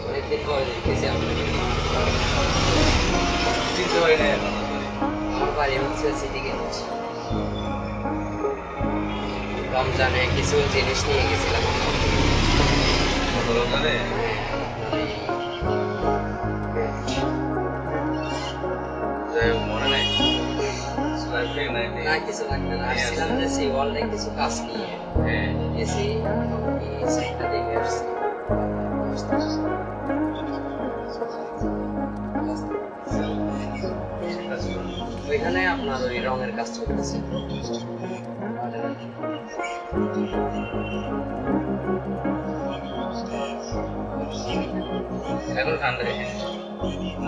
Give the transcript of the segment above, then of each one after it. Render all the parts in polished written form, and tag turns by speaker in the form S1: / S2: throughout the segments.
S1: অনেকদিন পরে দেখতেছি আপনাকে।
S2: চিনতে পারি না এখন।
S1: আমার বাড়ি হচ্ছে সিটিগঞ্জ। রমজানে কিছু জিনিস নিয়ে গেছিলাম
S2: রমজানে মনে নাই
S1: না, কিছু লাগবে না। আসছিলাম যে সেই ওয়ার্ল্ডে কিছু কাজ নিয়ে এসে মোটামুটি সাইটটা দেখে আসছি। ওইখানে আপনার ওই রঙের কাজ চলতেছে।
S2: এখন ঠান্ডা দেখে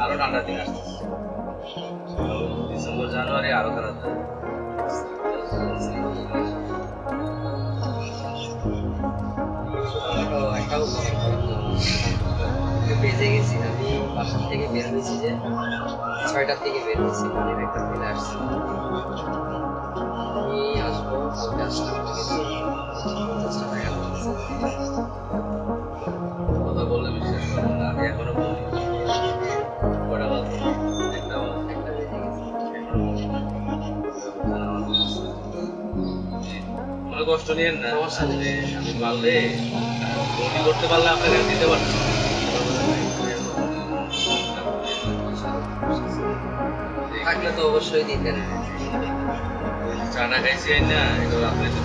S2: আরো ঠান্ডার দিন আসতেছে, ডিসেম্বর জানুয়ারি আরো খারাপ যাবে।
S1: বেজে গেছি আমি, বাসার থেকে বের হয়েছি যে 6টার দিকে বের হয়েছি, মানে একটা ফেলে আসছি। আমি আসবো কালকে, আসলাম 50 টাকা লাগছে।
S2: কথা বললে বিশ্বাস করবো না, আমি এখনো বলি কটা বাজে? একটা বাজে।
S1: একটা বেজে গেছে।
S2: কোনো কষ্ট নিয়েন না,
S1: সমস্যা নেই।
S2: আমি পারলে বডি করতে পারলে আপনাকে দিতে পারতাম।
S1: থাকলে তো অবশ্যই দিতেন।
S2: চাটা খাইছি না, এটা আপনি তো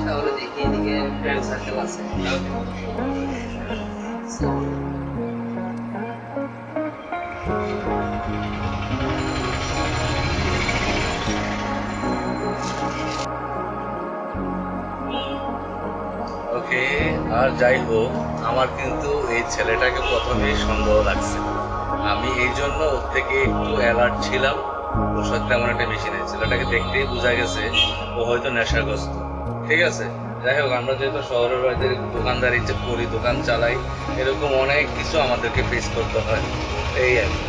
S1: তাহলে দেখি এদিকে ফ্রেন্ড সার্কেল আছে।
S2: ওকে, আর যাই হোক, আমার কিন্তু এই ছেলেটাকে প্রথমেই সন্দেহ লাগছে। আমি এই জন্য ওর থেকে একটু অ্যালার্ট ছিলাম। ওর সাথে তেমন একটা বেশি নেই, ছেলেটাকে দেখতেই বোঝা গেছে ও হয়তো নেশাগ্রস্ত। ঠিক আছে, যাই হোক, আমরা যেহেতু শহরের বাড়িতে দোকানদারি যে করি, দোকান চালাই, এরকম অনেক কিছু আমাদেরকে ফেস করতে হয়, এই আর কি।